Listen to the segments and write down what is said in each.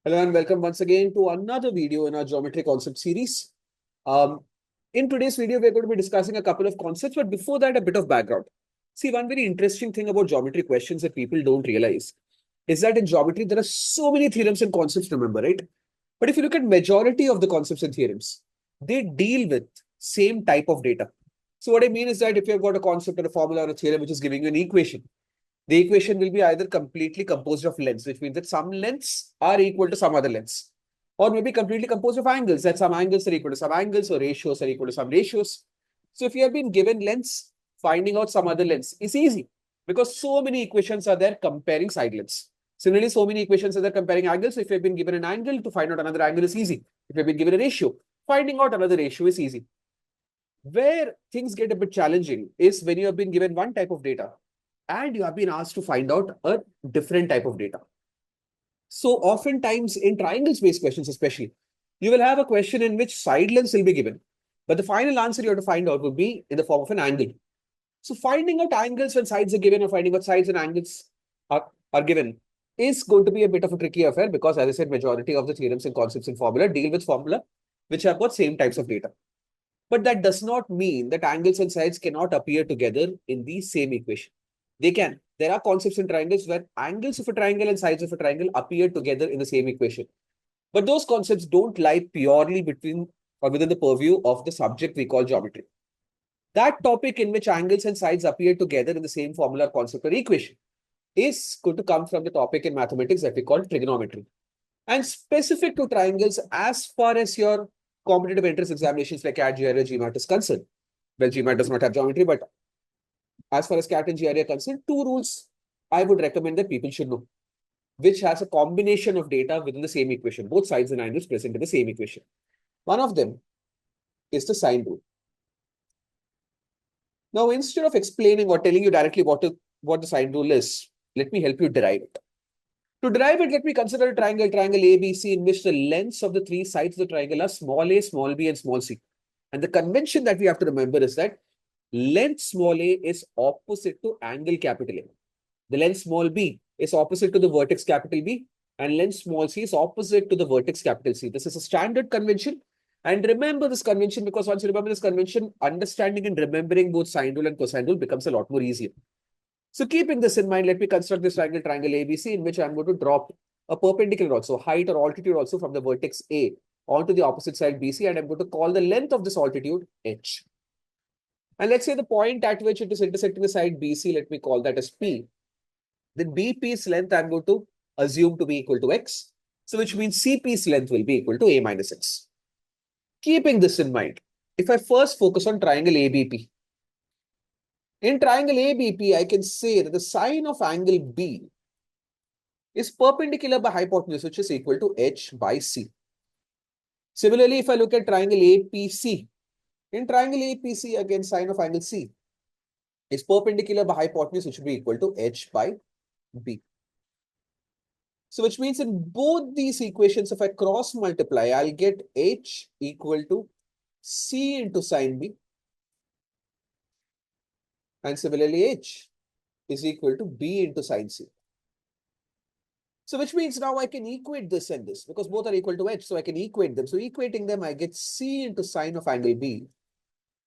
Hello and welcome once again to another video in our geometry concept series. In today's video, we're going to be discussing a couple of concepts, but before that, a bit of background. See, one very interesting thing about geometry questions that people don't realize is that in geometry, there are so many theorems and concepts to remember, right? But if you look at majority of the concepts and theorems, they deal with same type of data. So what I mean is that if you've got a concept or a formula or a theorem which is giving you an equation, the equation will be either completely composed of lengths, which means that some lengths are equal to some other lengths, or maybe completely composed of angles, that some angles are equal to some angles, or ratios are equal to some ratios. So if you have been given lengths, finding out some other lengths is easy because so many equations are there comparing side lengths. Similarly, so many equations are there comparing angles. So if you've been given an angle, to find out another angle is easy. If you've been given a ratio, finding out another ratio is easy. Where things get a bit challenging is when you have been given one type of data and you have been asked to find out a different type of data. So oftentimes in triangle-based questions especially, you will have a question in which side lengths will be given, but the final answer you have to find out will be in the form of an angle. So finding out angles when sides are given or finding out sides and angles are given is going to be a bit of a tricky affair because, as I said, majority of the theorems and concepts in formula deal with formula which have got same types of data. But that does not mean that angles and sides cannot appear together in the same equation. They can. There are concepts in triangles where angles of a triangle and sides of a triangle appear together in the same equation. But those concepts don't lie purely between or within the purview of the subject we call geometry. That topic in which angles and sides appear together in the same formula, concept, or equation is going to come from the topic in mathematics that we call trigonometry. And specific to triangles, as far as your competitive entrance examinations like CAT-GRE or GMAT is concerned, well, GMAT does not have geometry, but as far as CAT and GRE are concerned, two rules I would recommend that people should know, which has a combination of data within the same equation, both sides and angles present in the same equation. One of them is the sine rule. Now, instead of explaining or telling you directly what the sine rule is, let me help you derive it. To derive it, let me consider a triangle ABC, in which the lengths of the three sides of the triangle are small a, small b, and small c. And the convention that we have to remember is that length small a is opposite to angle capital A. The length small b is opposite to the vertex capital B, and length small c is opposite to the vertex capital C. This is a standard convention. And remember this convention because once you remember this convention, understanding and remembering both sine rule and cosine rule becomes a lot more easier. So keeping this in mind, let me construct this triangle ABC, in which I'm going to drop a perpendicular also, height or altitude also from the vertex A onto the opposite side BC, and I'm going to call the length of this altitude H. And let's say the point at which it is intersecting the side BC, let me call that as P. Then BP's length I'm going to assume to be equal to X. So which means CP's length will be equal to A minus X. Keeping this in mind, if I first focus on triangle ABP, in triangle ABP, I can say that the sine of angle B is perpendicular by hypotenuse, which is equal to H by C. Similarly, if I look at triangle APC, in triangle APC, again, sine of angle C is perpendicular by hypotenuse, which will be equal to H by B. So which means in both these equations, if I cross multiply, I'll get H equal to C into sine B. And similarly, H is equal to B into sine C. So which means now I can equate this and this because both are equal to H. So I can equate them. So equating them, I get C into sine of angle B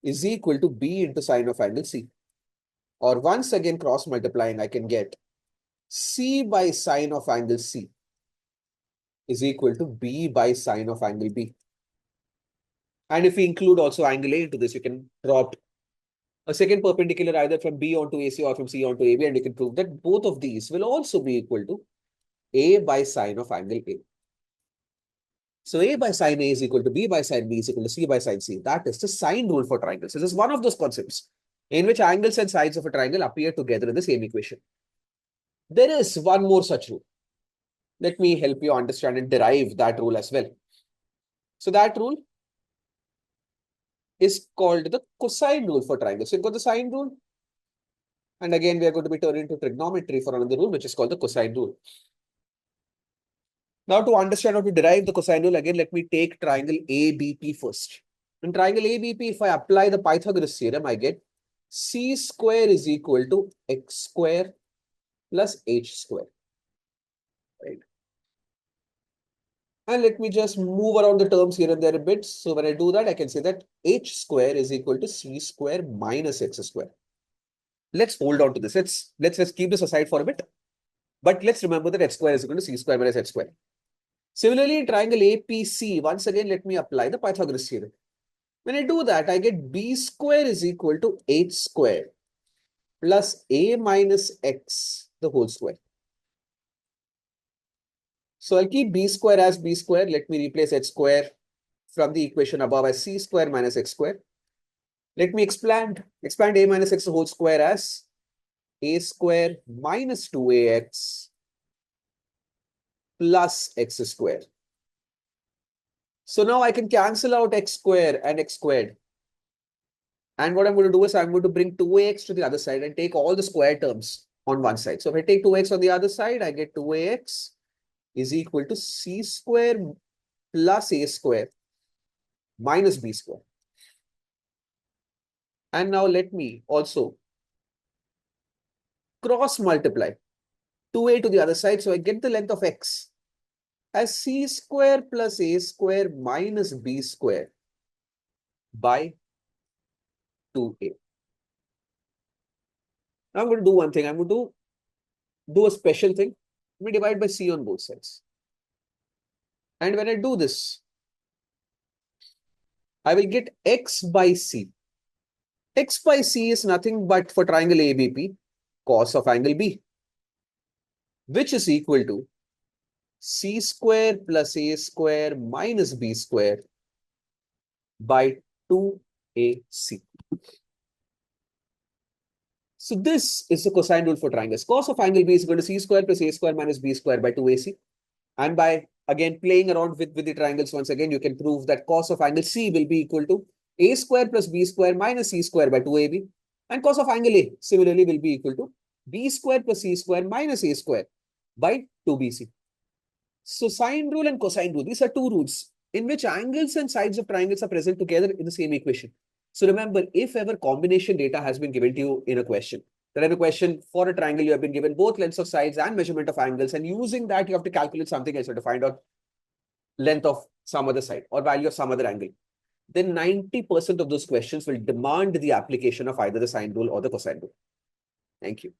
is equal to B into sine of angle C. Or once again cross multiplying, I can get C by sine of angle C is equal to B by sine of angle B. And if we include also angle A into this, you can drop a second perpendicular either from B onto AC or from C onto AB, and you can prove that both of these will also be equal to A by sine of angle A. So A by sine A is equal to B by sine B is equal to C by sine C. That is the sine rule for triangles. So this is one of those concepts in which angles and sides of a triangle appear together in the same equation. There is one more such rule. Let me help you understand and derive that rule as well. So that rule is called the cosine rule for triangles. So you've got the sine rule. And again, we are going to be turning to trigonometry for another rule, which is called the cosine rule. Now, to understand how to derive the cosine rule, again, let me take triangle ABP first. In triangle ABP, if I apply the Pythagoras theorem, I get C square is equal to X square plus H square. Right. And let me just move around the terms here and there a bit. So when I do that, I can say that h square is equal to c square minus x square. Let's hold on to this. Let's keep this aside for a bit. But let's remember that h square is equal to c square minus h square. Similarly, in triangle APC, once again, let me apply the Pythagoras theorem. When I do that, I get b square is equal to h square plus a minus x the whole square. So I'll keep b square as b square. Let me replace h square from the equation above as c square minus x square. Let me expand a minus x the whole square as a square minus 2ax plus x square. So now I can cancel out x square and x squared. And what I'm going to do is I'm going to bring 2ax to the other side and take all the square terms on one side. So if I take 2x on the other side, I get 2ax is equal to c square plus a square minus b square. And now let me also cross multiply 2a to the other side. So I get the length of x as c square plus a square minus b square by 2a. Now I'm going to do one thing. I'm going to do a special thing. Let me divide by c on both sides. And when I do this, I will get x by c. X by c is nothing but for triangle ABP, cos of angle B, which is equal to c square plus a square minus b square by 2ac. So this is the cosine rule for triangles. Cos of angle B is equal to c square plus a square minus b square by 2ac. And by, again, playing around with the triangles once again, you can prove that cos of angle C will be equal to a square plus b square minus c square by 2ab. And cos of angle A, similarly, will be equal to b square plus c square minus a square by 2bc. So sine rule and cosine rule, these are two rules in which angles and sides of triangles are present together in the same equation. So remember, if ever combination data has been given to you in a question, that in a question for a triangle, you have been given both lengths of sides and measurement of angles, and using that, you have to calculate something else to find out length of some other side or value of some other angle. Then 90% of those questions will demand the application of either the sine rule or the cosine rule. Thank you.